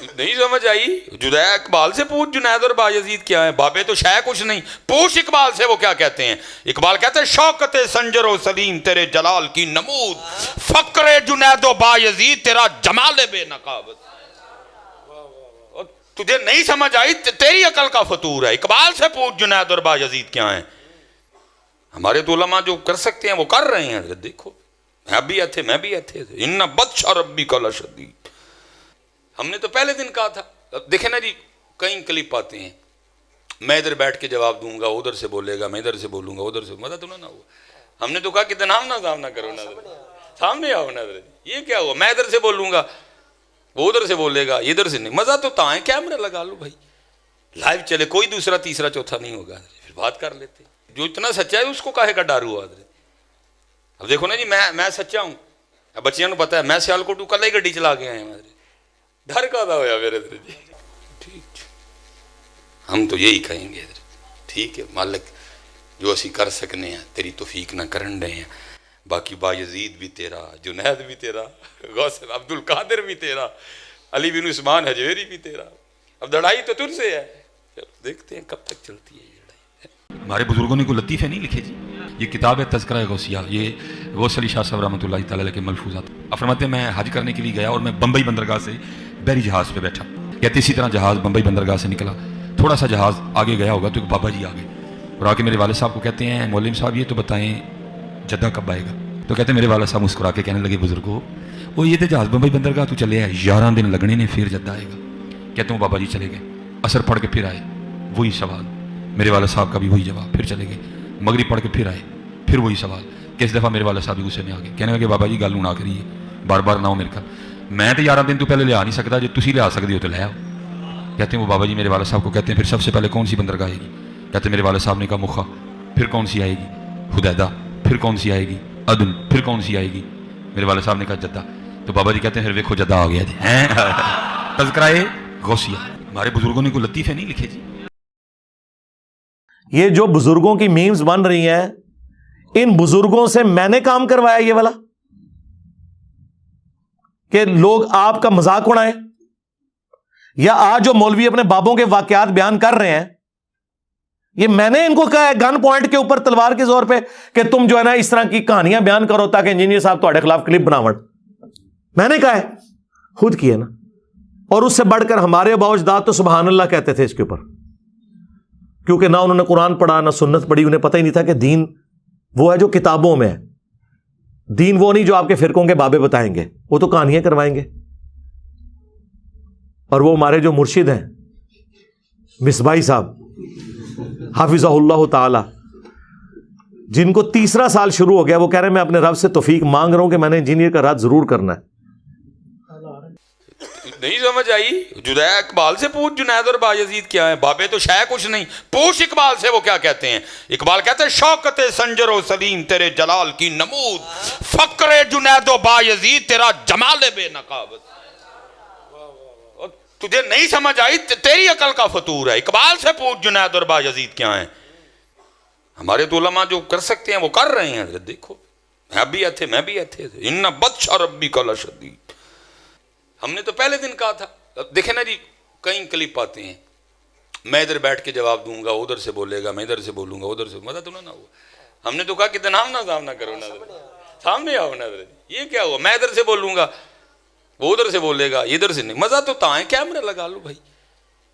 نہیں سمجھ آئی؟ جدید اقبال سے پوچھ جنید اور بایزید کیا ہیں، بابے تو شے کچھ نہیں، پوچھ اقبال سے وہ کیا کہتے ہیں۔ اقبال کہتے ہیں شوکت سنجر و سلیم تیرے جلال کی نمود، فقر جنید و بایزید تیرا جمال بے نقابت۔ تجھے نہیں سمجھ آئی، تیری عقل کا فطور ہے۔ اقبال سے پوچھ جنید اور بایزید کیا ہیں۔ ہمارے تو علماء جو کر سکتے ہیں وہ کر رہے ہیں۔ دیکھو میں بھی ایتھے، میں بھی ایتھے، ان بطش ربک لشدید۔ ہم نے تو پہلے دن کہا تھا، دیکھیں نا جی کئی کلپ آتے ہیں، میں ادھر بیٹھ کے جواب دوں گا، ادھر سے بولے گا، میں ادھر سے بولوں گا، ادھر سے، مزہ تو نہ ہوا۔ ہم نے تو کہا کہ نام نہ کرو، سامنے آؤ نظر، یہ کیا ہوا؟ میں ادھر سے بولوں گا، وہ ادھر سے بولے گا، ادھر سے نہیں، مزہ تو تاں کیمرہ لگا لو بھائی، لائیو چلے، کوئی دوسرا تیسرا چوتھا نہیں ہوگا، پھر بات کر لیتے۔ جو اتنا سچا ہے اس کو کاہے کا ڈر ہوا؟ اب دیکھو نا جی میں سچا ہوں، اب بچیاں کو پتا ہے میں سیالکوٹ کل ہی گڈی چلا کے آئے ہیں، ڈر کا ہوا میرے دل جی۔ ٹھیک، ہم تو یہی کہیں گے ٹھیک ہے مالک، جو اسی کر سکنے ہیں تیری توفیق نہ کرن رہے ہیں، باقی بایزید بھی تیرا، جنید بھی تیرا، غوث عبد القادر بھی تیرا، علی بن عثمان حجویری بھی تیرا۔ اب لڑائی تو تجھ سے ہے، دیکھتے ہیں کب تک چلتی ہے یہ لڑائی۔ ہمارے بزرگوں نے کوئی لطیفے نہیں لکھے جی، یہ کتاب ہے تذکرہ غوثیہ، یہ غوث علی شاہ صاحب رحمۃ اللہ تعالیٰ علیہ کے ملفوظات۔ آپ فرماتے ہیں میں حج کرنے کے لیے گیا اور میں بمبئی بندرگاہ سے بحری جہاز پہ بیٹھا، کہتے اسی طرح جہاز بمبئی بندرگاہ سے نکلا، تھوڑا سا جہاز آگے گیا ہوگا تو ایک بابا جی آگے اور آ کے میرے والد صاحب کو کہتے ہیں مولوی صاحب یہ تو بتائیں جدہ کب آئے گا؟ تو کہتے ہیں میرے والد صاحب مسکرا کے کہنے لگے بزرگو وہ یہ تو جہاز بمبئی بندرگاہ تو چلے ہے 11 دن لگنے نے پھر جدہ آئے گا۔ کہتے ہیں بابا جی چلے گئے، عصر پڑھ کے پھر آئے، وہی سوال، میرے والد صاحب کا بھی وہی جواب، پھر چلے گئے، مغرب پڑھ کے پھر آئے، پھر وہی سوال۔ کس دفعہ میرے والد صاحب بھی غصے میں آ گئے، کہنے لگے بابا جی گل نہ کریے، بار بار نہ ہو میرے کا، میں تو 11 دن تو پہلے لیا نہیں سکتا، جو تسی لیا سکتے ہو تو لے آؤ۔ کہتے ہیں وہ بابا جی میرے والد صاحب کو کہتے ہیں پھر سب سے پہلے کون سی بندرگاہ آئے گی؟ کہتے ہیں میرے والد صاحب نے کہا مخا، پھر کون سی آئے گی؟ حدیدہ، پھر کون سی آئے گی؟ عدن، پھر کون سی آئے گی؟ میرے والد صاحب نے کہا جدہ۔ تو بابا جی کہتے ہیں پھر دیکھو جدہ آ گیا جی۔ تذکرہ غوثیہ، ہمارے بزرگوں نے کوئی لطیفے نہیں لکھے جی۔ یہ جو بزرگوں کی میمز بن رہی ہیں، ان بزرگوں سے میں نے کام کروایا یہ والا کہ لوگ آپ کا مذاق اڑائیں، یا آج جو مولوی اپنے بابوں کے واقعات بیان کر رہے ہیں یہ میں نے ان کو کہا ہے گن پوائنٹ کے اوپر تلوار کے زور پہ کہ تم جو ہے نا اس طرح کی کہانیاں بیان کرو تاکہ انجینئر صاحب تمہارے خلاف کلپ بناون۔ میں نے کہا ہے، خود کیا نا، اور اس سے بڑھ کر ہمارے آباء و اجداد تو سبحان اللہ کہتے تھے اس کے اوپر، کیونکہ نہ انہوں نے قرآن پڑھا نہ سنت پڑھی، انہیں پتہ ہی نہیں تھا کہ دین وہ ہے جو کتابوں میں ہے، دین وہ نہیں جو آپ کے فرقوں کے بابے بتائیں گے، وہ تو کہانیاں کروائیں گے۔ اور وہ ہمارے جو مرشد ہیں مصباحی صاحب حافظہ اللہ تعالی، جن کو 3 سال شروع ہو گیا، وہ کہہ رہے ہیں میں اپنے رب سے توفیق مانگ رہا ہوں کہ میں نے انجینئر کا رد ضرور کرنا ہے۔ نہیں سمجھ آئی؟ جدید اقبال سے پوچھ جنید اور بایزید کیا ہیں، بابے تو شے کچھ نہیں، پوچھ اقبال سے وہ کیا کہتے ہیں۔ اقبال کہتے ہیں شوکت سنجر و سلیم تیرے جلال کی نمود، فقر جنید و بایزید تیرا جمال بے نقابت۔ تجھے نہیں سمجھ آئی، تیری عقل کا فطور ہے۔ اقبال سے پوچھ جنید اور بایزید کیا ہیں۔ ہمارے تو علماء جو کر سکتے ہیں وہ کر رہے ہیں۔ دیکھو میں بھی ایتھے، میں بھی ایتھے، ان بطش ربک لشدید۔ ہم نے تو پہلے دن کہا تھا، دیکھیں نا جی کئی کلپ آتے ہیں، میں ادھر بیٹھ کے جواب دوں گا، ادھر سے بولے گا، میں ادھر سے بولوں گا، ادھر سے، مزہ تو نہ ہوا۔ ہم نے تو کہا کہ نام نہ کرو، سامنے آؤ نظر، یہ کیا ہوا؟ میں ادھر سے بولوں گا، وہ ادھر سے بولے گا، ادھر سے نہیں، مزہ تو تاں کیمرہ لگا لو بھائی،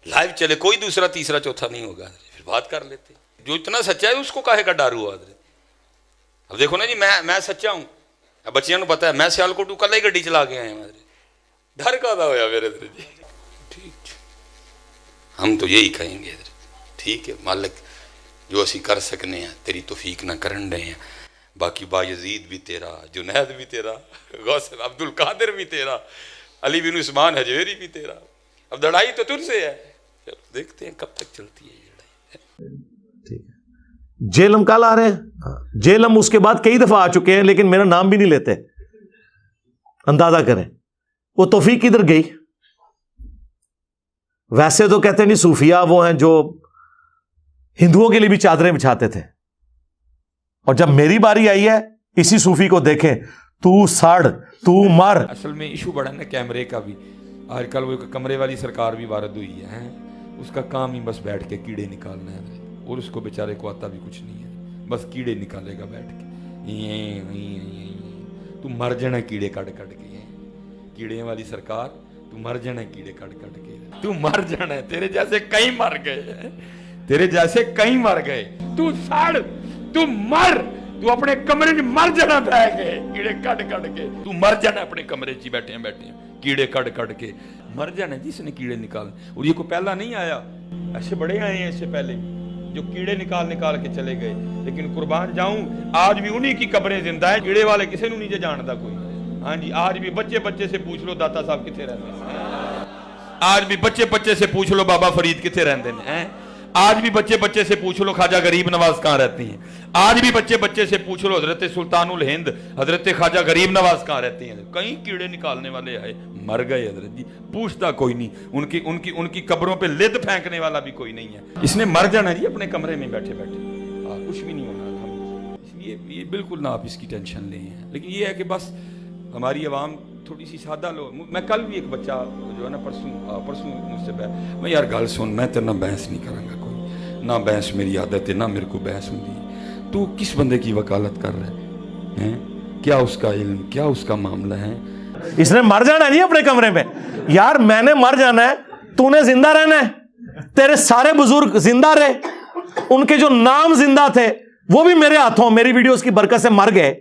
لائیو چلے، کوئی دوسرا تیسرا چوتھا نہیں ہوگا، پھر بات کر لیتے۔ جو اتنا سچا ہے اس کو کاہے کا ڈر ہوا؟ اب دیکھو نا جی میں سچا ہوں، اب بچیاں کو پتا ہے میں سیالکوٹ کل ہی گڈی چلا کے آئے ہیں، ڈر کا ہوا میرے دل جی۔ ٹھیک، ہم تو یہی کہیں گے ٹھیک ہے مالک، جو اسی کر سکنے ہیں تیری توفیق نہ کرن رہے ہیں، باقی بایزید بھی تیرا، جنید بھی تیرا، غوث عبد القادر بھی تیرا، علی بن عثمان حجویری بھی تیرا۔ اب لڑائی تو تجھ سے ہے، دیکھتے ہیں کب تک چلتی ہے یہ لڑائی۔ ٹھیک ہے، جیلم کل آ رہے ہیں، جیلم اس کے بعد کئی دفعہ آ چکے ہیں لیکن میرا نام بھی نہیں لیتے، اندازہ کریں وہ توفیق کدھر گئی۔ ویسے تو کہتے نہیں صوفیہ وہ ہیں جو ہندوؤں کے لیے بھی چادریں بچھاتے تھے، اور جب میری باری آئی ہے اسی صوفی کو دیکھیں، تو سڑ تو مر۔ اصل میں ایشو بڑا نا کیمرے کا بھی، آج کل وہ ایک کمرے والی سرکار بھی وارد ہوئی ہے، اس کا کام ہی بس بیٹھ کے کیڑے نکالنا ہے، اور اس کو بیچارے کو آتا بھی کچھ نہیں ہے، بس کیڑے نکالے گا بیٹھ کے. تو مر جانا کیڑے کٹ کٹ کے. کیڑے والی سرکار تو مر جانا کیڑے کٹ کٹ کے. تو مر جانا ہے. تیرے جیسے کئی مر گئے، تیرے جیسے کئی مر گئے. تو سڑ، تو مر، تو اپنے کمرے میں مر جانا بہ گئے کیڑے کٹ کٹ کے. تو مر جانا اپنے کمرے چ بیٹھے کیڑے کٹ کٹ کے مر جانا. جس نے کیڑے نکال، اور یہ کوئی پہلا نہیں آیا، ایسے بڑے آئے ہیں اس سے پہلے جو کیڑے نکال نکال کے چلے گئے. لیکن قربان جاؤں آج بھی انہی کی قبریں زندہ ہیں. کیڑے والے کسی نو نہیں جانتا کوئی. ہاں جی، آج بھی بچے بچے سے پوچھ لو داتا صاحب کتنے رہتے ہیں. آج بھی بچے بچے سے پوچھ لو بابا فرید کتنے رہتے ہیں. آج بھی بچے بچے سے پوچھ لو خواجہ غریب نواز کہاں رہتی ہیں. آج بھی بچے بچے سے پوچھ لو حضرت سلطان الہند حضرت خواجہ غریب نواز کہاں رہتی ہیں. کئی کیڑے نکالنے والے آئے مر گئے حضرت جی. پوچھتا کوئی نہیں. ان کی قبروں پہ لد پھینکنے والا بھی کوئی نہیں ہے. اس نے مر جانا جی اپنے کمرے میں بیٹھے بیٹھے. کچھ بھی نہیں ہونا. اس لیے یہ بالکل نہ آپ اس کی ٹینشن لیں. لیکن یہ ہے کہ بس ہماری عوام تھوڑی سی سادہ لو. میں کل بھی ایک بچہ جو ہے نا پرسوں مجھ سے میں یار گل سن، میں تیرے نہ بحث نہیں کروں گا کوئی، نہ بحث میری عادت ہے، نہ میرے کو بحث ہوتی ہے. تو کس بندے کی وکالت کر رہے ہیں؟ کیا اس کا علم، کیا اس کا معاملہ ہے؟ اس نے مر جانا ہے نہیں اپنے کمرے میں. یار میں نے مر جانا ہے، تو نے زندہ رہنا ہے. تیرے سارے بزرگ زندہ رہے، ان کے جو نام زندہ تھے وہ بھی میرے ہاتھوں میری ویڈیوز کی برکت سے مر گئے.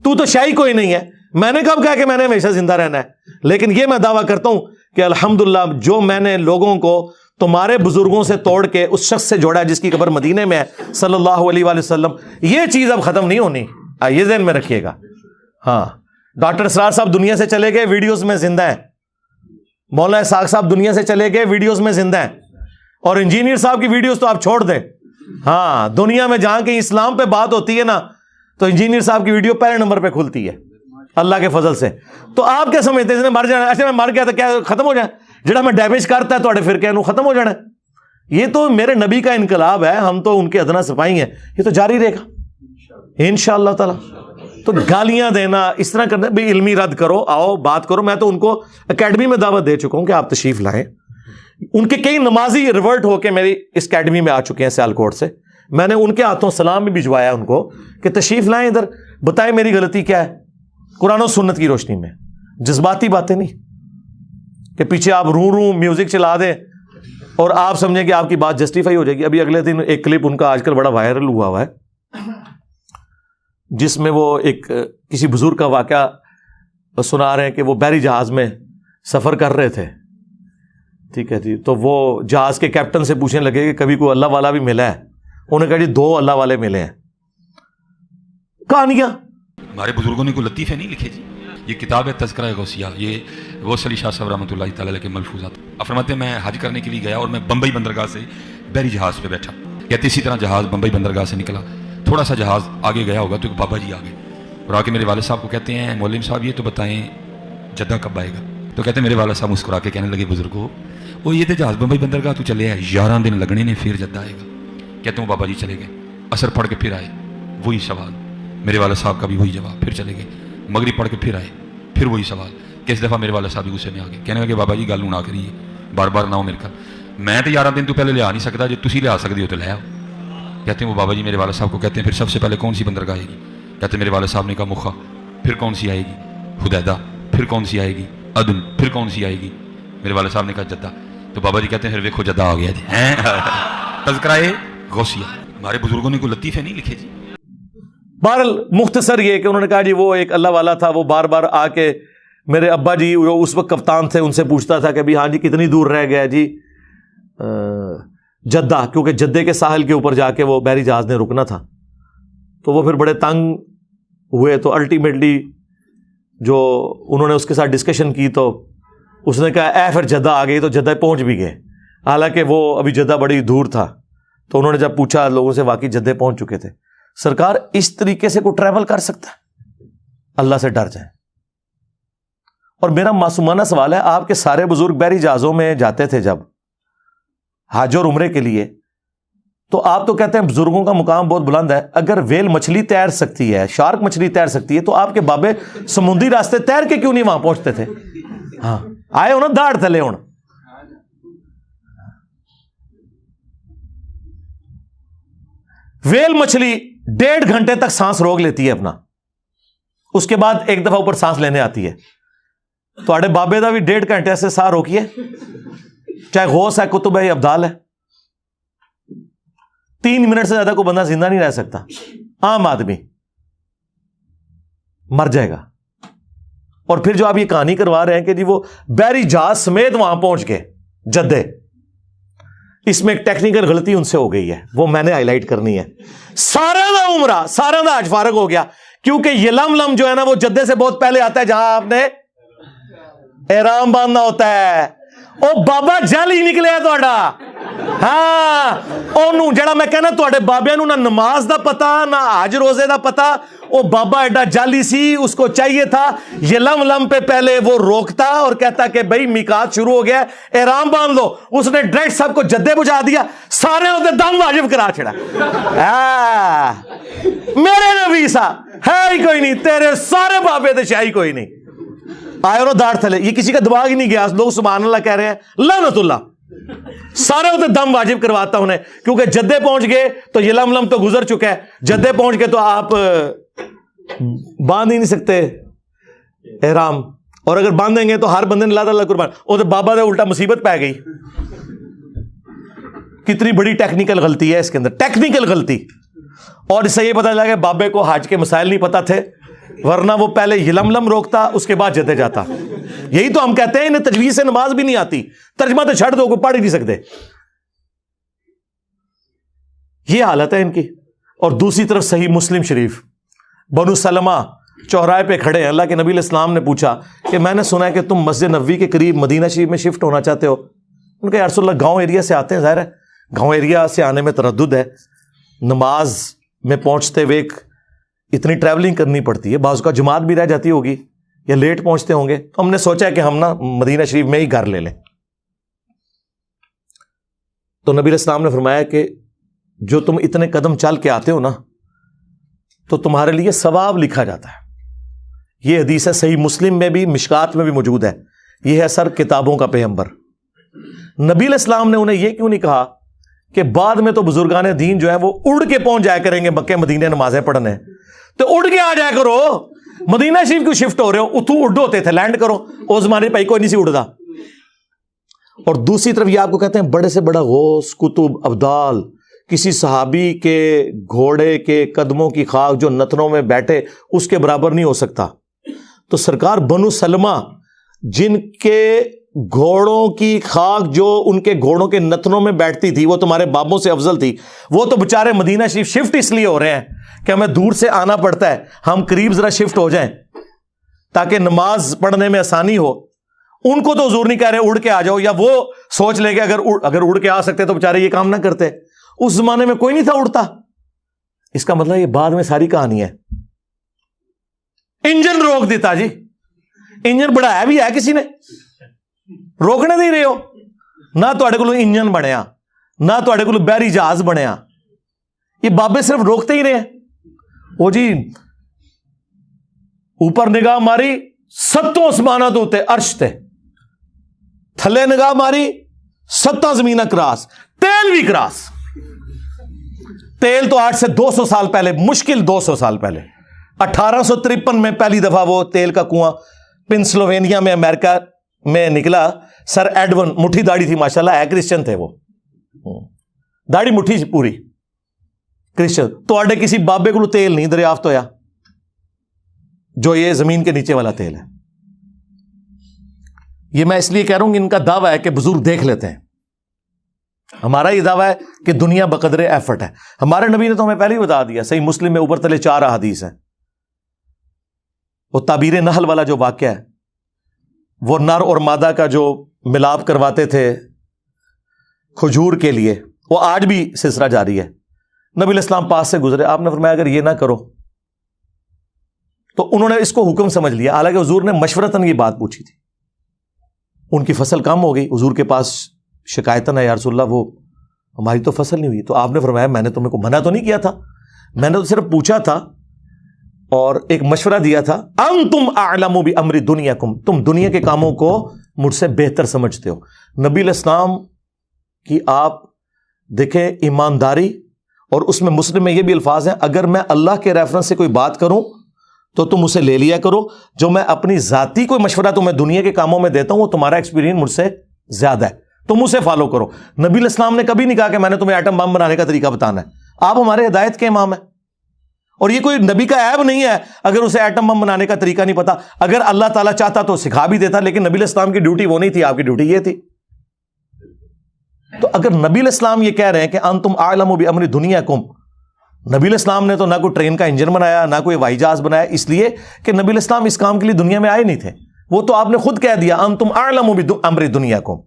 تو شاہی کوئی نہیں ہے. میں نے کب کہا کہ میں نے ہمیشہ زندہ رہنا ہے؟ لیکن یہ میں دعویٰ کرتا ہوں کہ الحمدللہ جو میں نے لوگوں کو تمہارے بزرگوں سے توڑ کے اس شخص سے جوڑا ہے جس کی قبر مدینے میں ہے صلی اللہ علیہ وآلہ وسلم، یہ چیز اب ختم نہیں ہونی. یہ ذہن میں رکھیے گا. ہاں، ڈاکٹر اسرار صاحب دنیا سے چلے گئے، ویڈیوز میں زندہ ہیں. مولانا اسحاق صاحب دنیا سے چلے گئے، ویڈیوز میں زندہ ہیں. اور انجینئر صاحب کی ویڈیوز تو آپ چھوڑ دیں. ہاں، دنیا میں جہاں کہیں اسلام پہ بات ہوتی ہے نا تو انجینئر صاحب کی ویڈیو پہلے نمبر پہ کھلتی ہے اللہ کے فضل سے. تو آپ کیا سمجھتے ہیں اس نے مر جانا؟ اچھا میں مر گیا تو کیا ختم ہو جائے؟ جڑا میں ڈیمیج کرتا ہے تھوڑے فرقے نو ختم ہو جانا ہے؟ یہ تو میرے نبی کا انقلاب ہے. ہم تو ان کے ادنا سپاہی ہیں. یہ تو جاری رہے گا انشاءاللہ تعالی. تو گالیاں دینا اس طرح کرنا بھی علمی رد کرو، آؤ بات کرو. میں تو ان کو اکیڈمی میں دعوت دے چکا ہوں کہ آپ تشریف لائیں. ان کے کئی نمازی ریورٹ ہو کے میری اس اکیڈمی میں آ چکے ہیں سیالکوٹ سے. میں نے ان کے ہاتھوں سلام بھی بھجوایا ان کو کہ تشریف لائیں ادھر، بتائیں میری غلطی کیا ہے. قرآن و سنت کی روشنی میں، جذباتی باتیں نہیں کہ پیچھے آپ رو میوزک چلا دیں اور آپ سمجھیں کہ آپ کی بات جسٹیفائی ہو جائے گی. ابھی اگلے دن ایک کلپ ان کا آج کل بڑا وائرل ہوا ہے جس میں وہ ایک کسی بزرگ کا واقعہ سنا رہے ہیں کہ وہ بحری جہاز میں سفر کر رہے تھے. ٹھیک ہے جی. تو وہ جہاز کے کیپٹن سے پوچھنے لگے کہ کبھی کوئی اللہ والا بھی ملا ہے؟ انہوں نے کہا جی 2 اللہ والے ملے ہیں. کہانیاں ہمارے بزرگوں نے کوئی لطیفے نہیں لکھے جی. یہ کتاب ہے تذکرہ غوثیہ، یہ غوث علی شاہ صاحب رحمۃ اللہ تعالی علیہ کے ملفوظات. فرماتے ہیں میں حج کرنے کے لیے گیا اور میں بمبئی بندرگاہ سے بحری جہاز پہ بیٹھا. کہتے اسی طرح جہاز بمبئی بندرگاہ سے نکلا، تھوڑا سا جہاز آگے گیا ہوگا تو ایک بابا جی آگے اور آ کے میرے والد صاحب کو کہتے ہیں مولوی صاحب یہ تو بتائیں جدہ کب آئے گا؟ تو کہتے ہیں میرے والد صاحب مسکرا کے کہنے لگے بزرگو وہ یہ تو جہاز بمبئی بندرگاہ تو چلے ہیں 11 دن لگنے نے پھر جدہ آئے گا. کہتے ہیں وہ بابا جی چلے گئے، اثر پڑھ کے پھر آئے، وہی سوال. میرے والد صاحب کا بھی وہی جواب. پھر چلے گئے، مغرب پڑھ کے پھر آئے، پھر وہی سوال. کس دفعہ میرے والد صاحب بھی غصے میں آ گئے، کہنے لگے بابا جی گل نہ کریے، بار بار نہ ہو میرے گھر، میں تو 11 دن تو پہلے لیا نہیں سکتا، جو تسی لیا سکتے ہو تو لے آؤ. کہتے ہیں وہ بابا جی میرے والد صاحب کو کہتے ہیں پھر سب سے پہلے کون سی بندرگاہ آئے گی؟ کہتے ہیں میرے والد صاحب نے کہا مخا. پھر کون سی آئے گی؟ حدیدہ. پھر کون سی آئے گی؟ عدن. پھر کون سی آئے گی؟ میرے والد صاحب نے کہا جدہ. تو بابا جی کہتے ہیں پھر ویکھو جدہ آ گیا جی. تذکرہ غوثیہ. ہمارے بزرگوں نے کوئی لطیفے نہیں لکھے جی. بہرحال مختصر یہ کہ انہوں نے کہا جی وہ ایک اللہ والا تھا، وہ بار بار آ کے میرے ابا جی جو اس وقت کپتان تھے ان سے پوچھتا تھا کہ ہاں جی کتنی دور رہ گیا جی جدہ، کیونکہ جدے کے ساحل کے اوپر جا کے وہ بحری جہاز نے رکنا تھا. تو وہ پھر بڑے تنگ ہوئے. تو الٹیمیٹلی جو انہوں نے اس کے ساتھ ڈسکشن کی تو اس نے کہا اے پھر جدہ آ گئی. تو جدہ پہنچ بھی گئے، حالانکہ وہ ابھی جدہ بڑی دور تھا. تو انہوں نے جب پوچھا لوگوں سے واقعی جدے پہنچ چکے تھے. سرکار اس طریقے سے کوئی ٹریول کر سکتا ہے؟ اللہ سے ڈر جائیں. اور میرا معصومانہ سوال ہے، آپ کے سارے بزرگ بحری جہازوں میں جاتے تھے جب حج اور عمرے کے لیے، تو آپ تو کہتے ہیں بزرگوں کا مقام بہت بلند ہے. اگر ویل مچھلی تیر سکتی ہے، شارک مچھلی تیر سکتی ہے، تو آپ کے بابے سمندری راستے تیر کے کیوں نہیں وہاں پہنچتے تھے؟ ہاں آئے ہو نا داڑ تھلے ہوں. ویل مچھلی 1.5 گھنٹے تک سانس روک لیتی ہے اپنا, اس کے بعد ایک دفعہ اوپر سانس لینے آتی ہے. تھوڑے بابے دا بھی 1.5 گھنٹے سے ساہ روکیے, چاہے غوث ہے, کتب ہے, ابدال ہے. 3 منٹ سے زیادہ کوئی بندہ زندہ نہیں رہ سکتا. عام آدمی مر جائے گا. اور پھر جو آپ یہ کہانی کروا رہے ہیں کہ جی وہ بحری جہاز سمیت وہاں پہنچ گئے جدے, اس میں ایک ٹیکنیکل غلطی ان سے ہو گئی ہے, وہ میں نے ہائی لائٹ کرنی ہے. سارا دا عمرہ, سارا دا حج فارغ ہو گیا, کیونکہ یہ لم جو ہے نا وہ جدے سے بہت پہلے آتا ہے جہاں آپ نے احرام باندھنا ہوتا ہے. او بابا جل ہی نکلے تھوڑا. ہاں اونوں جڑا میں کہنا تھوڑے بابیاں نو نہ نماز دا پتا نہ حج روزے دا پتا, او بابا ایڈا جالی سی, اس کو چاہیے تھا یہ لم پہ پہلے وہ روکتا اور کہتا کہ بھائی میقات شروع ہو گیا, احرام باندھ لو. اس نے ڈائریکٹ سب کو جدے بجھا دیا, سارے ہوتے دم واجب کرا چھڑا. میرے نبی سا ہے ہی کوئی نہیں, تیرے سارے بابے تے شاہی کوئی نہیں. آئے اور داڑھ تھلے, یہ کسی کا دماغ ہی نہیں گیا. لوگ سبحان اللہ کہہ رہے ہیں, لعنت اللہ. سارے ہوتے دم واجب کرواتا انہیں, کیونکہ جدے پہنچ گئے تو یہ لم تو گزر چکا ہے. جدے پہنچ گئے تو آپ باندھ ہی نہیں سکتے احرام, اور اگر باندھیں گے تو ہر بندے نے اللہ قربان. وہ تو بابا دے الٹا مصیبت پہ گئی. کتنی بڑی ٹیکنیکل غلطی ہے اس کے اندر, ٹیکنیکل غلطی. اور اس سے یہ پتا چلا کہ بابے کو حج کے مسائل نہیں پتا تھے, ورنہ وہ پہلے یلم روکتا, اس کے بعد جدے جاتا. یہی تو ہم کہتے ہیں انہیں تجویز سے نماز بھی نہیں آتی, ترجمہ تو چھڑ دو, کوئی پڑھ ہی نہیں سکتے. یہ حالت ہے ان کی. اور دوسری طرف صحیح مسلم شریف, بنو سلمہ چوراہے پہ کھڑے ہیں. اللہ کے نبی علیہ السلام نے پوچھا کہ میں نے سنا ہے کہ تم مسجد نبوی کے قریب مدینہ شریف میں شفٹ ہونا چاہتے ہو. ان کا یا رسول اللہ گاؤں ایریا سے آتے ہیں, ظاہر ہے گاؤں ایریا سے آنے میں تردد ہے, نماز میں پہنچتے ہوئے اتنی ٹریولنگ کرنی پڑتی ہے, بعض کا جماعت بھی رہ جاتی ہوگی یا لیٹ پہنچتے ہوں گے, تو ہم نے سوچا کہ ہم نا مدینہ شریف میں ہی گھر لے لیں. تو نبی علیہ السلام نے فرمایا کہ جو تم اتنے قدم چل کے آتے ہو نا تو تمہارے لیے ثواب لکھا جاتا ہے. یہ حدیث ہے صحیح مسلم میں بھی, مشکات میں بھی موجود ہے. یہ ہے سر کتابوں کا پیغمبر. نبی علیہ السلام نے انہیں یہ کیوں نہیں کہا کہ بعد میں تو بزرگان دین جو ہے وہ اڑ کے پہنچ جایا کریں گے مکہ مدینے نمازیں پڑھنے, تو اڑ کے آ جایا کرو. مدینہ شریف کیوں شفٹ ہو رہے ہو, اتو اڈ ہوتے تھے, لینڈ کرو. اس زمانے پہ کوئی نہیں سی اڑتا. اور دوسری طرف یہ آپ کو کہتے ہیں بڑے سے بڑا غوث, کتب, ابدال, کسی صحابی کے گھوڑے کے قدموں کی خاک جو نتنوں میں بیٹھے اس کے برابر نہیں ہو سکتا. تو سرکار بنو سلمہ جن کے گھوڑوں کی خاک جو ان کے گھوڑوں کے نتنوں میں بیٹھتی تھی وہ تمہارے بابوں سے افضل تھی. وہ تو بےچارے مدینہ شریف شفٹ اس لیے ہو رہے ہیں کہ ہمیں دور سے آنا پڑتا ہے, ہم قریب ذرا شفٹ ہو جائیں تاکہ نماز پڑھنے میں آسانی ہو. ان کو تو حضور نہیں کہہ رہے اڑ کے آ جاؤ, یا وہ سوچ لے کہ اگر اڑ کے آ سکتے تو بےچارے یہ کام نہ کرتے. اس زمانے میں کوئی نہیں تھا اڑتا. اس کا مطلب یہ بعد میں ساری کہانی ہے. انجن روک دیتا جی, انجن بڑھایا بھی ہے کسی نے, روکنے نہیں رہے ہو. نہ تھوڑے کو انجن بنیا, نہ تھوڑے کو بحری جہاز بنیا. یہ بابے صرف روکتے ہی رہے. وہ جی اوپر نگاہ ماری 7 آسمانات ہوتے عرش تے, تھلے نگاہ ماری 7 زمینہ کراس, تیل بھی کراس. تیل تو 8 سے 200 سال پہلے, مشکل 200 سال پہلے, 1853 میں پہلی دفعہ وہ تیل کا کنواں پنسلوینیا میں امریکہ میں نکلا. سر ایڈون, مٹھی داڑھی تھی ماشاءاللہ, ہے کرسچن تھے وہ, داڑھی مٹھی پوری کرسچن. تو آڈے کسی بابے کو تیل نہیں دریافت ہویا جو یہ زمین کے نیچے والا تیل ہے. یہ میں اس لیے کہہ رہا ہوں کہ ان کا دعویٰ ہے کہ بزرگ دیکھ لیتے ہیں. ہمارا یہ دعویٰ ہے کہ دنیا بقدر ایفرٹ ہے. ہمارے نبی نے تو ہمیں پہلے ہی بتا دیا, صحیح مسلم میں اوپر تلے 4 احادیث ہیں. وہ تعبیر نحل والا جو واقعہ ہے, وہ نر اور مادہ کا جو ملاپ کرواتے تھے کھجور کے لیے, وہ آج بھی سلسلہ جاری ہے. نبی علیہ السلام پاس سے گزرے, آپ نے فرمایا اگر یہ نہ کرو, تو انہوں نے اس کو حکم سمجھ لیا. حالانکہ حضور نے مشورتاً یہ بات پوچھی تھی. ان کی فصل کم ہو گئی, حضور کے پاس شکایتاً ہے یا رسول اللہ وہ ہماری تو فصل نہیں ہوئی. تو آپ نے فرمایا میں نے تمہیں کو منع تو نہیں کیا تھا, میں نے تو صرف پوچھا تھا اور ایک مشورہ دیا تھا. انتم اعلم بامر دنیاکم, تم دنیا کے کاموں کو مجھ سے بہتر سمجھتے ہو. نبی علیہ السلام کی آپ دیکھیں ایمانداری, اور اس میں مسلم میں یہ بھی الفاظ ہیں, اگر میں اللہ کے ریفرنس سے کوئی بات کروں تو تم اسے لے لیا کرو, جو میں اپنی ذاتی کوئی مشورہ تمہیں دنیا کے کاموں میں دیتا ہوں وہ تمہارا ایکسپیرینس مجھ سے زیادہ ہے, تم اسے فالو کرو. نبی علیہ السلام نے کبھی نہیں کہا کہ میں نے تمہیں ایٹم بم بنانے کا طریقہ بتانا ہے, آپ ہمارے ہدایت کے امام ہیں. اور یہ کوئی نبی کا عیب نہیں ہے اگر اسے ایٹم بم بنانے کا طریقہ نہیں پتا, اگر اللہ تعالیٰ چاہتا تو سکھا بھی دیتا, لیکن نبی علیہ السلام کی ڈیوٹی وہ نہیں تھی, آپ کی ڈیوٹی یہ تھی. تو اگر نبی علیہ السلام یہ کہہ رہے ہیں کہ انتم اعلم بامر دنیاکم, نبی علیہ السلام نے تو نہ کوئی ٹرین کا انجن بنایا نہ کوئی ہوائی جہاز بنایا, اس لیے کہ نبی علیہ السلام اس کام کے لیے دنیا میں آئے نہیں تھے. وہ تو آپ نے خود کہہ دیا انتم اعلم بامر دنیاکم.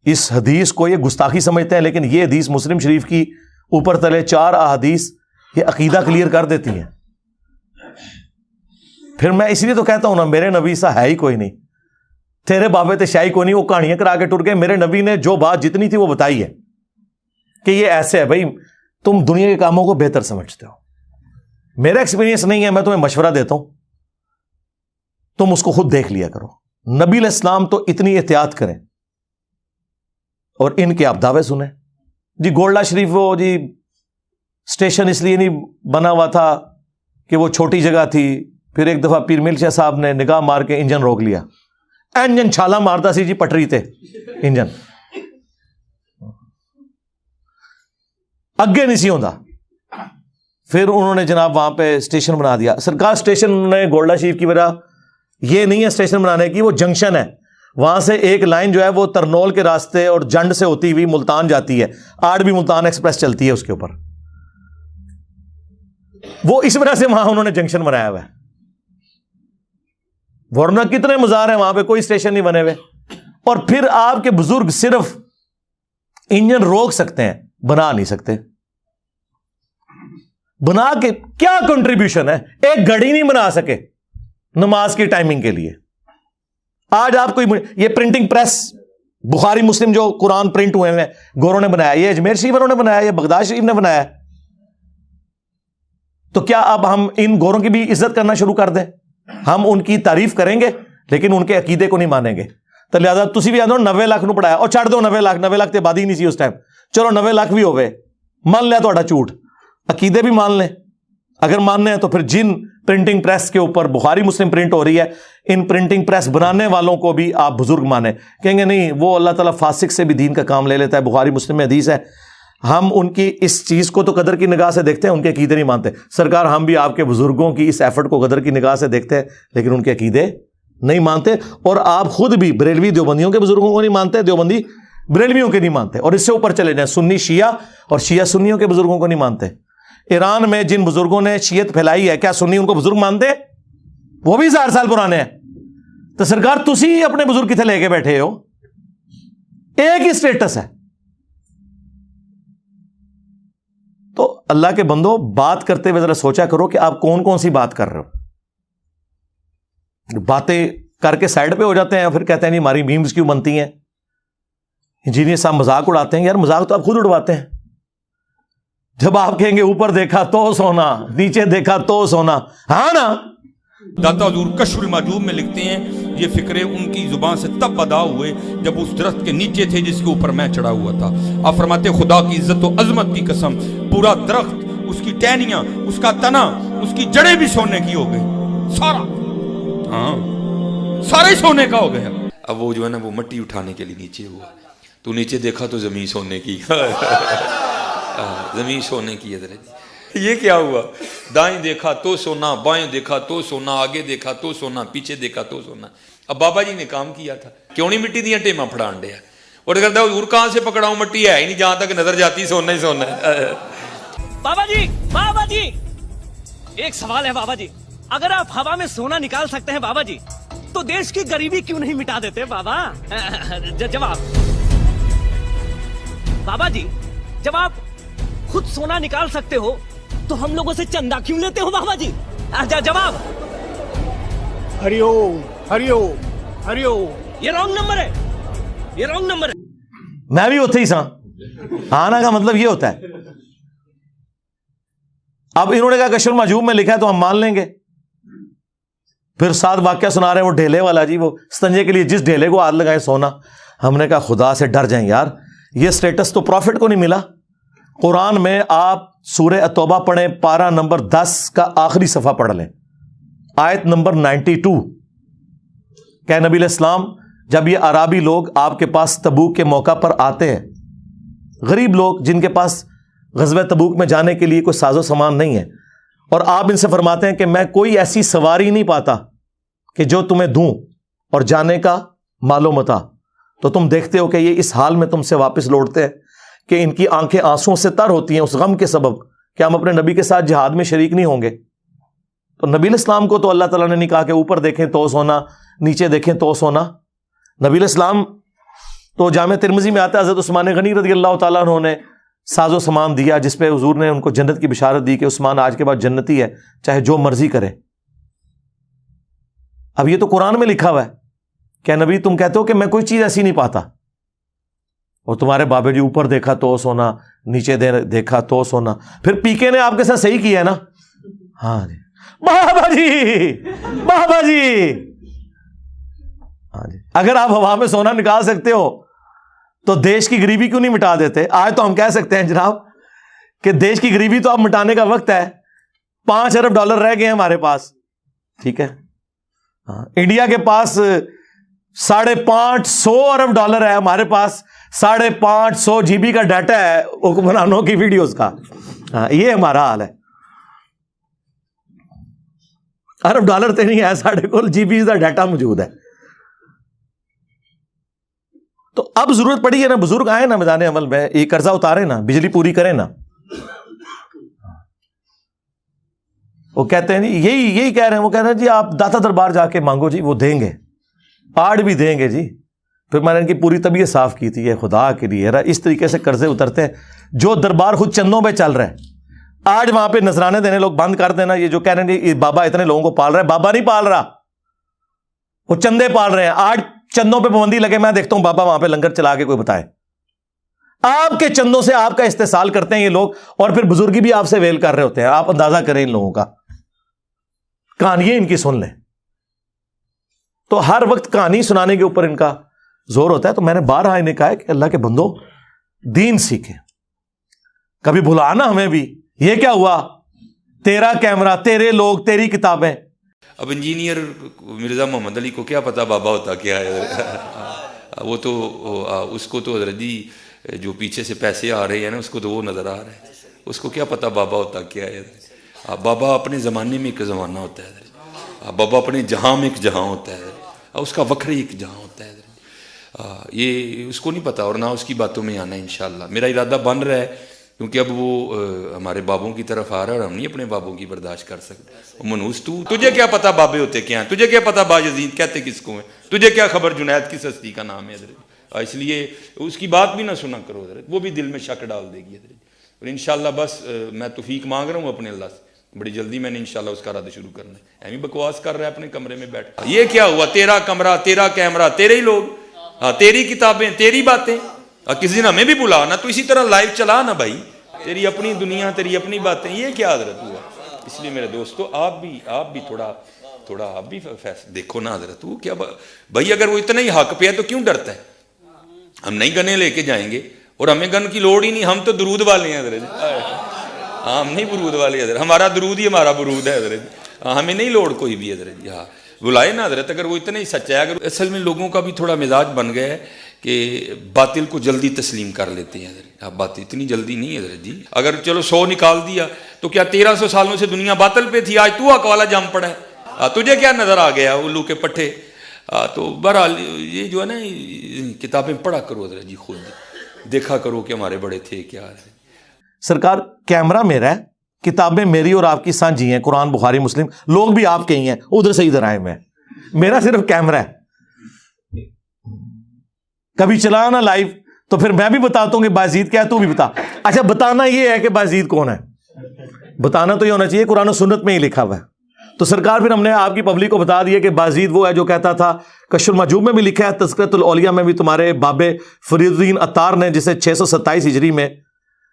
اس حدیث کو یہ گستاخی سمجھتے ہیں, لیکن یہ حدیث مسلم شریف کی اوپر تلے 4 احادیث یہ عقیدہ کلیئر کر دیتی ہیں. پھر میں اس لیے تو کہتا ہوں نا, میرے نبی سا ہے ہی کوئی نہیں, تیرے بابے تے شاہی کوئی نہیں, وہ کہانیاں کرا کے ٹر گئے. میرے نبی نے جو بات جتنی تھی وہ بتائی ہے کہ یہ ایسے ہے. بھائی تم دنیا کے کاموں کو بہتر سمجھتے ہو, میرا ایکسپیرینس نہیں ہے, میں تمہیں مشورہ دیتا ہوں, تم اس کو خود دیکھ لیا کرو. نبی علیہ السلام تو اتنی احتیاط کریں اور ان کے آپ دعوے سنیں. جی گولڈا شریف وہ جی اسٹیشن اس لیے نہیں بنا ہوا تھا کہ وہ چھوٹی جگہ تھی, پھر ایک دفعہ پیر مل شاہ صاحب نے نگاہ مار کے انجن روک لیا, انجن چھالا مارتا سی جی پٹری تے انجن اگے نہیں سی ہوندا. پھر انہوں نے جناب وہاں پہ اسٹیشن بنا دیا. سرکار اسٹیشن نے گولڈا شریف کی وجہ یہ نہیں ہے اسٹیشن بنانے کی, وہ جنکشن ہے, وہاں سے ایک لائن جو ہے وہ ترنول کے راستے اور جنڈ سے ہوتی ہوئی ملتان جاتی ہے, آج بھی ملتان ایکسپریس چلتی ہے اس کے اوپر. وہ اس وجہ سے وہاں انہوں نے جنکشن بنایا ہوا ہے, ورنہ کتنے مزار ہیں وہاں پہ, کوئی اسٹیشن نہیں بنے ہوئے. اور پھر آپ کے بزرگ صرف انجن روک سکتے ہیں, بنا نہیں سکتے. بنا کے کیا کنٹریبیوشن ہے, ایک گھڑی نہیں بنا سکے نماز کی ٹائمنگ کے لیے. آج آپ کو یہ پرنٹنگ پریس بخاری مسلم جو قرآن پرنٹ ہوئے ہیں گوروں نے بنایا, یہ اجمیر شریف والوں نے بنایا, یہ بغداد شریف نے بنایا. تو کیا اب ہم ان گوروں کی بھی عزت کرنا شروع کر دیں؟ ہم ان کی تعریف کریں گے لیکن ان کے عقیدے کو نہیں مانیں گے. تو لہٰذا تسی بھی آدھو 90 لاکھ نو پڑھایا, اور چھڑ دو 90 لاکھ تے آبادی نہیں سی اس ٹائم, چلو 90 لاکھ بھی ہوئے, مان لیا تھوڑا جھوٹ, عقیدے بھی مان لیں. اگر ماننے ہیں تو پھر جن پرنٹنگ پریس کے اوپر بخاری مسلم پرنٹ ہو رہی ہے, ان پرنٹنگ پریس بنانے والوں کو بھی آپ بزرگ مانیں. کہیں گے نہیں وہ اللہ تعالیٰ فاسق سے بھی دین کا کام لے لیتا ہے, بخاری مسلم میں حدیث ہے. ہم ان کی اس چیز کو تو قدر کی نگاہ سے دیکھتے ہیں, ان کے عقیدے نہیں مانتے. سرکار ہم بھی آپ کے بزرگوں کی اس ایفرٹ کو قدر کی نگاہ سے دیکھتے ہیں, لیکن ان کے عقیدے نہیں مانتے. اور آپ خود بھی بریلوی دیوبندیوں کے بزرگوں کو نہیں مانتے, دیوبندی بریلویوں کے نہیں مانتے. اور اس سے اوپر چلے جائیں, سنی شیعہ اور شیعہ سنیوں کے بزرگوں کو نہیں مانتے. ایران میں جن بزرگوں نے شیعت پھیلائی ہے, کیا سنی ان کو بزرگ مانتے؟ وہ بھی 1000 سال پرانے ہیں. تو سرکار تسی اپنے بزرگ کتنے لے کے بیٹھے ہو, ایک ہی سٹیٹس ہے. تو اللہ کے بندو, بات کرتے ہوئے ذرا سوچا کرو کہ آپ کون کون سی بات کر رہے ہو. باتیں کر کے سائڈ پہ ہو جاتے ہیں, پھر کہتے ہیں نہیں ہماری میمز کیوں بنتی ہیں, انجینئر صاحب مذاق اڑاتے ہیں. یار مذاق تو آپ خود اڑواتے ہیں. جب آپ کہیں گے اوپر دیکھا تو سونا, نیچے دیکھا تو سونا, ہاں نا. داتا حضور کشف المحجوب میں لکھتے ہیں یہ فکرے ان کی زبان سے تب ادا ہوئے جب اس درخت کے نیچے تھے جس کے اوپر میں چڑھا ہوا تھا. آپ فرماتے خدا کی عزت و عظمت کی قسم, پورا درخت, اس کی ٹہنیاں, اس کا تنا, اس کی جڑیں بھی سونے کی ہو گئی, سارا, ہاں سارا ہی سونے کا ہو گیا. اب وہ جو ہے نا وہ مٹی اٹھانے کے لیے نیچے ہوا, تو نیچے دیکھا تو زمین سونے کی, زمین سونے کی ہے. یہ کیا ہوا, دائیں دیکھا تو سونا, بائیں دیکھا تو سونا, آگے دیکھا تو سونا, پیچھے دیکھا تو سونا. اب بابا جی نے کام کیا تھا, کیوں نہیں مٹی دیا ٹیما پھڑان دیا, اور کرتا ہے حضور کہاں سے پکڑاؤں, مٹی ہے ہی نہیں, جہاں تک نظر جاتی سونا ہی سونا ہے. بابا جی ایک سوال ہے بابا جی, اگر آپ ہوا میں سونا نکال سکتے ہیں بابا جی, تو دیش کی غریبی کیوں نہیں مٹا دیتے بابا؟ جواب بابا جی, جب آپ خود سونا نکال سکتے ہو تو ہم لوگوں سے چندہ کیوں لیتے ہو بابا جی؟ جواب ہری اوم, ہری اوم, ہری اوم. یہ رانگ نمبر ہے, یہ رانگ نمبر ہے. میں بھی ہوتا ہی سا, آنا کا مطلب یہ ہوتا ہے. اب انہوں نے کہا کشف المحجوب میں لکھا ہے تو ہم مان لیں گے. پھر ساتھ واقعہ سنا رہے ہیں وہ ڈھیلے والا جی، وہ استنجے کے لیے جس ڈھیلے کو ہاتھ لگائے سونا. ہم نے کہا خدا سے ڈر جائیں یار، یہ سٹیٹس تو پروفٹ کو نہیں ملا. قرآن میں آپ سورہ التوبہ پڑھیں، پارہ نمبر 10 کا آخری صفحہ پڑھ لیں، آیت نمبر 92. کہ نبی علیہ السلام جب یہ عرابی لوگ آپ کے پاس تبوک کے موقع پر آتے ہیں، غریب لوگ جن کے پاس غزوہ تبوک میں جانے کے لیے کوئی ساز و سامان نہیں ہے، اور آپ ان سے فرماتے ہیں کہ میں کوئی ایسی سواری نہیں پاتا کہ جو تمہیں دوں اور جانے کا مال و متاع، تو تم دیکھتے ہو کہ یہ اس حال میں تم سے واپس لوٹتے ہیں کہ ان کی آنکھیں آنسوں سے تر ہوتی ہیں اس غم کے سبب کہ ہم اپنے نبی کے ساتھ جہاد میں شریک نہیں ہوں گے. تو نبی علیہ السلام کو تو اللہ تعالیٰ نے نہیں کہا کہ اوپر دیکھیں تو سونا، نیچے دیکھیں تو سونا. نبی علیہ السلام تو جامع ترمذی میں آتا ہے حضرت عثمان غنی رضی اللہ تعالیٰ عنہ نے ساز و سامان دیا، جس پہ حضور نے ان کو جنت کی بشارت دی کہ عثمان آج کے بعد جنتی ہے، چاہے جو مرضی کرے. اب یہ تو قرآن میں لکھا ہوا ہے کہ نبی تم کہتے ہو کہ میں کوئی چیز ایسی نہیں پاتا، اور تمہارے بابے جی اوپر دیکھا تو سونا، نیچے دیکھا تو سونا. پھر پی کے نے آپ کے ساتھ صحیح کیا ہے نا؟ ہاں جی بابا جی، بابا جی. ہاں جی، اگر آپ ہوا میں سونا نکال سکتے ہو تو دیش کی غریبی کیوں نہیں مٹا دیتے؟ آج تو ہم کہہ سکتے ہیں جناب کہ دیش کی غریبی تو اب مٹانے کا وقت ہے. 5 ارب ڈالر رہ گئے ہیں ہمارے پاس، ٹھیک ہے. انڈیا کے پاس 550 ارب ڈالر ہے، ہمارے پاس 550 GB کا ڈیٹا ہے حکمرانوں کی ویڈیوز کا. یہ ہمارا حال ہے. ارب ڈالر تو نہیں ہے ساڑھے کو، GB کا ڈیٹا موجود ہے. تو اب ضرورت پڑی ہے نا، بزرگ آئے نا میدان عمل میں، یہ قرضہ اتارے نا، بجلی پوری کریں نا. وہ کہتے ہیں جی یہی کہہ رہے ہیں، وہ کہہ رہے ہیں جی آپ داتا دربار جا کے مانگو جی، وہ دیں گے، آڑ بھی دیں گے جی. پھر میں نے ان کی پوری طبیعت صاف کی تھی، یہ خدا کے لیے اس طریقے سے قرضے اترتے ہیں. جو دربار خود چندوں پہ چل رہا ہے، آج وہاں پہ نذرانے دینے لوگ بند کر دینا. یہ جو کہہ رہے ہیں بابا اتنے لوگوں کو پال رہا ہے، بابا نہیں پال رہا، وہ چندے پال رہے ہیں. آج چندوں پہ پابندی لگے، میں دیکھتا ہوں بابا وہاں پہ لنگر چلا کے کوئی بتائے. آپ کے چندوں سے آپ کا استحصال کرتے ہیں یہ لوگ، اور پھر بزرگی بھی آپ سے ویل کر رہے ہوتے ہیں. آپ اندازہ کریں ان لوگوں کا، کہانیاں ان کی سن لیں. تو ہر وقت کہانی سنانے کے اوپر ان کا زور ہوتا ہے. تو میں نے بارہا انہیں کہا ہے کہ اللہ کے بندو دین سیکھیں، کبھی بھلانا ہمیں بھی. یہ کیا ہوا؟ تیرا کیمرہ، تیرے لوگ، تیری کتابیں. اب انجینئر مرزا محمد علی کو کیا پتا بابا ہوتا کیا ہے؟ وہ تو اس کو تو حضرت جی جو پیچھے سے پیسے آ رہے ہیں نا، اس کو تو وہ نظر آ رہا ہے، اس کو کیا پتا بابا ہوتا کیا ہے. بابا اپنے زمانے میں ایک زمانہ ہوتا ہے، بابا اپنے جہاں میں ایک جہاں ہوتا ہے، اس کا وکھرے ایک جہاں ہوتا ہے. یہ اس کو نہیں پتا، اور نہ اس کی باتوں میں آنا. انشاءاللہ میرا ارادہ بن رہا ہے، کیونکہ اب وہ ہمارے بابوں کی طرف آ رہا ہے اور ہم نہیں اپنے بابوں کی برداشت کر سکتے. منوس تجھے کیا پتا بابے ہوتے کیا ہیں؟ تجھے کیا پتا باجزید کہتے کس کو ہیں؟ تجھے کیا خبر جنید کس ہستی کا نام ہے حضرت؟ اس لیے اس کی بات بھی نہ سنا کرو حضرت، وہ بھی دل میں شک ڈال دے گی حضرت. اور انشاءاللہ بس میں توفیق مانگ رہا ہوں اپنے اللہ سے، بڑی جلدی میں نے انشاءاللہ اس کا رد شروع کرنا ہے. ایویں بکواس کر رہا ہے اپنے کمرے میں بیٹھ. یہ کیا ہوا؟ تیرا کمرہ، تیرا کیمرہ، تیرے ہی لوگ، تیری کتابیں، تیری باتیں. کسی دن ہمیں بھی بلا نا، تو اسی طرح لائیو چلا نا بھائی، تیری اپنی دنیا، تیری اپنی باتیں. یہ کیا حضرت ہوا؟ اس لیے میرے دوستو آپ بھی تھوڑا آپ بھی فیصلہ دیکھو نا حضرت. وہ کیا بھائی، اگر وہ اتنا ہی حق پہ ہے تو کیوں ڈرتا ہے؟ ہم نہیں گنے لے کے جائیں گے، اور ہمیں گن کی لوڑ ہی نہیں، ہم تو درود والے ہیں حضرت. ہم نہیں برود والے حضرت، ہمارا درود ہی ہمارا برود ہے حضرت. ہمیں نہیں لوڑ کوئی بھی حضرت. ہاں بلائے نا حضرت، اگر وہ اتنا ہی سچا ہے. اگر اصل میں لوگوں کا بھی تھوڑا مزاج بن گیا ہے کہ باطل کو جلدی تسلیم کر لیتے ہیں حضرت. بات اتنی جلدی نہیں حضرت جی. اگر چلو 100 نکال دیا تو کیا 1300 سالوں سے دنیا باطل پہ تھی؟ آج تو حق والا جم پڑا ہے، تجھے کیا نظر آ گیا الو کے پٹھے؟ تو بہرحال یہ جو ہے نا، کتابیں پڑھا کرو حضرت جی، خود دیکھا کرو کہ ہمارے بڑے تھے کیا. سرکار کیمرہ میرا ہے، کتابیں میری اور آپ کی سانجھی ہیں، قرآن بخاری مسلم، لوگ بھی آپ کے ہی ہیں، ادھر سے ادھر آئے میں، میرا صرف کیمرہ ہے. کبھی چلانا لائیو تو پھر میں بھی بتاتا ہوں کہ بازید کیا ہے، تو بھی بتا. اچھا بتانا یہ ہے کہ بازید کون ہے، بتانا تو یہ ہونا چاہیے قرآن و سنت میں ہی لکھا ہوا ہے. تو سرکار پھر ہم نے آپ کی پبلک کو بتا دیا کہ بازید وہ ہے جو کہتا تھا، کشف المحجوب میں بھی لکھا ہے، تذکرۃ الاولیاء میں بھی تمہارے بابے فرید الدین عطار نے، جسے 627 ہجری میں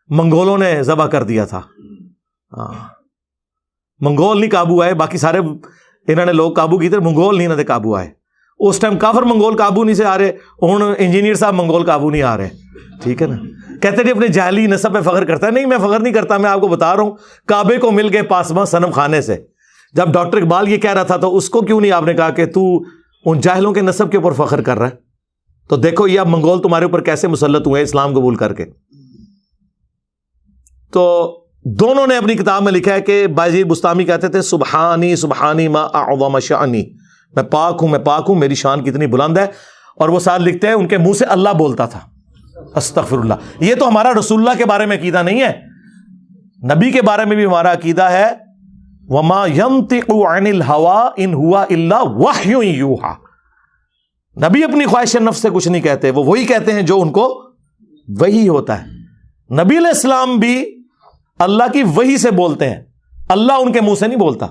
منگولوں نے ذبح کر دیا تھا. منگول نہیں قابو آئے، باقی سارے انہوں نے لوگ قابو کیتے, منگول نہیں انہوں نے قابو آئے. اس ٹائم کافر منگول قابو نہیں سے آ رہے, ہوں انجینئر صاحب منگول قابو نہیں آ رہے. ٹھیک ہے نا. کہتے ہیں اپنے جعلی نسب پہ فخر کرتا ہے. نہیں, میں فخر نہیں کرتا, میں آپ کو بتا رہا ہوں کعبے کو مل گئے پاسماں صنم خانے سے. جب ڈاکٹر اقبال یہ کہہ رہا تھا تو اس کو کیوں نہیں آپ نے کہا کہ تو ان جاہلوں کے نسب کے اوپر فخر کر رہا ہے؟ تو دیکھو یہ اب منگول تمہارے اوپر کیسے مسلط ہوئے اسلام قبول کر کے. تو دونوں نے اپنی کتاب میں لکھا ہے کہ بایزید بستامی کہتے تھے سبحانی سبحانی ما اعظم شانی, میں پاک ہوں, میری شان کتنی بلند ہے. اور وہ ساتھ لکھتے ہیں ان کے منہ سے اللہ بولتا تھا, استغفر اللہ. یہ تو ہمارا رسول اللہ کے بارے میں عقیدہ نہیں ہے, نبی کے بارے میں بھی ہمارا عقیدہ ہے وما ينطق عن الهوى ان هو الا وحی یوحى. نبی اپنی خواہش نفس سے کچھ نہیں کہتے, وہ وہی کہتے ہیں جو ان کو وحی ہوتا ہے. نبی علیہ السلام بھی اللہ کی وحی سے بولتے ہیں, اللہ ان کے منہ سے نہیں بولتا.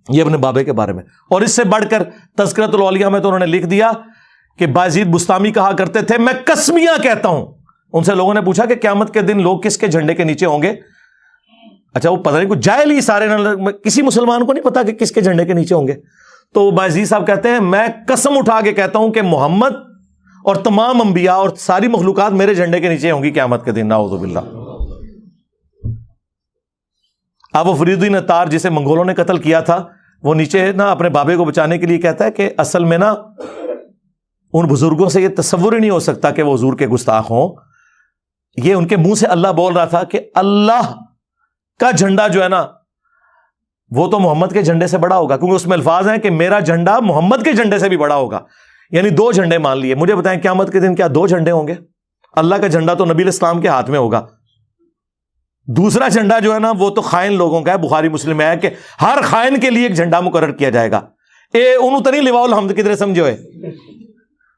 یہ اپنے بابے کے بارے میں. اور اس سے بڑھ کر تذکرۃ الاولیاء میں تو انہوں نے لکھ دیا کہ بایزید بستامی کہا کرتے تھے میں قسمیاں کہتا ہوں. ان سے لوگوں نے پوچھا کہ قیامت کے دن لوگ کس کے جھنڈے کے نیچے ہوں گے؟ اچھا وہ پتہ نہیں, کچھ جاہل ہی سارے, کسی مسلمان کو نہیں پتا کہ کس کے جھنڈے کے نیچے ہوں گے. تو بایزید صاحب کہتے ہیں میں قسم اٹھا کے کہتا ہوں کہ محمد اور تمام انبیاء اور ساری مخلوقات میرے جھنڈے کے نیچے ہوں گی قیامت کے دن, نعوذ باللہ. اب وہ فرید الدین عطار جسے منگولوں نے قتل کیا تھا, وہ نیچے نا اپنے بابے کو بچانے کے لیے کہتا ہے کہ اصل میں نا ان بزرگوں سے یہ تصور ہی نہیں ہو سکتا کہ وہ حضور کے گستاخ ہوں. یہ ان کے منہ سے اللہ بول رہا تھا کہ اللہ کا جھنڈا جو ہے نا وہ تو محمد کے جھنڈے سے بڑا ہوگا, کیونکہ اس میں الفاظ ہیں کہ میرا جھنڈا محمد کے جھنڈے سے بھی بڑا ہوگا. یعنی دو جھنڈے مان لیے. مجھے بتائیں قیامت کے دن کیا دو جھنڈے ہوں گے؟ اللہ کا جھنڈا تو نبی علیہ السلام کے ہاتھ میں ہوگا, دوسرا جھنڈا جو ہے نا وہ تو خائن لوگوں کا ہے. بخاری مسلم میں ہے کہ ہر خائن کے لیے ایک جھنڈا مقرر کیا جائے گا. انہوں تو نہیں لواء الحمد کی طرح سمجھو ہے,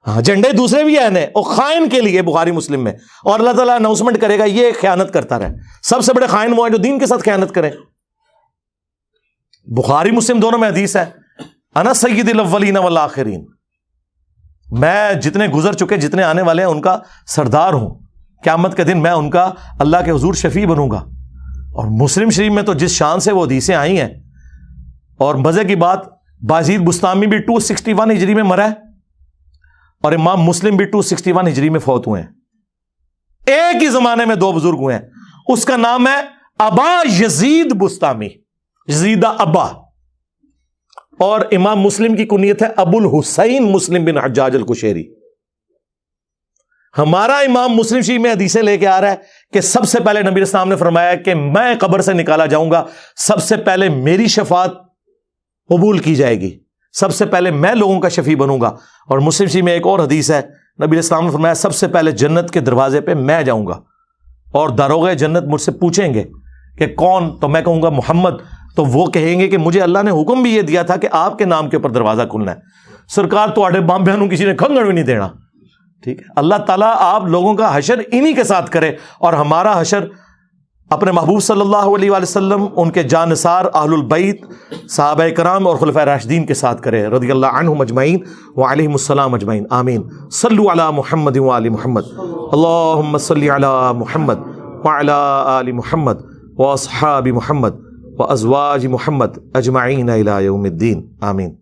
ہاں جھنڈے دوسرے بھی ہیں اور خائن کے لیے بخاری مسلم میں. اور اللہ تعالیٰ اناؤنسمنٹ کرے گا یہ خیانت کرتا رہے. سب سے بڑے خائن وہ ہیں جو دین کے ساتھ خیانت کریں. بخاری مسلم دونوں میں حدیث ہے انا سید الاولین والآخرین, میں جتنے گزر چکے جتنے آنے والے ہیں ان کا سردار ہوں. قیامت کے دن میں ان کا اللہ کے حضور شفیع بنوں گا. اور مسلم شریف میں تو جس شان سے وہ حدیثیں آئی ہیں, اور مزے کی بات بایزید بستامی بھی 261 ہجری میں مرا ہے اور امام مسلم بھی 261 ہجری میں فوت ہوئے ہیں. ایک ہی زمانے میں دو بزرگ ہوئے ہیں. اس کا نام ہے ابا یزید بستامی, یزیدہ ابا, اور امام مسلم کی کنیت ہے ابو الحسین مسلم بن حجاج القشیری. ہمارا امام مسلم شریف میں حدیثیں لے کے آ رہا ہے کہ سب سے پہلے نبی السلام نے فرمایا کہ میں قبر سے نکالا جاؤں گا, سب سے پہلے میری شفاعت قبول کی جائے گی, سب سے پہلے میں لوگوں کا شفیع بنوں گا. اور مسلم شریف میں ایک اور حدیث ہے, نبی السلام نے فرمایا سب سے پہلے جنت کے دروازے پہ میں جاؤں گا اور داروغ جنت مجھ سے پوچھیں گے کہ کون, تو میں کہوں گا محمد. تو وہ کہیں گے کہ مجھے اللہ نے حکم بھی یہ دیا تھا کہ آپ کے نام کے اوپر دروازہ کھلنا ہے. سرکار تو آڈے بام بہنوں کسی نے کھنگڑ بھی نہیں دینا. ٹھیک ہے, اللہ تعالیٰ آپ لوگوں کا حشر انہی کے ساتھ کرے, اور ہمارا حشر اپنے محبوب صلی اللہ علیہ وآلہ وسلم, ان کے جانثار اہل البیت صحابہ کرام اور خلفائے راشدین کے ساتھ کرے رضی اللہ عنہم اجمعین وعلیہم السلام اجمعین, آمین. صلوا علی محمد وآل محمد, اللہم صلی علی محمد وعلی آل محمد واصحاب محمد وازواج محمد اجمعین الی یوم الدین, آمین.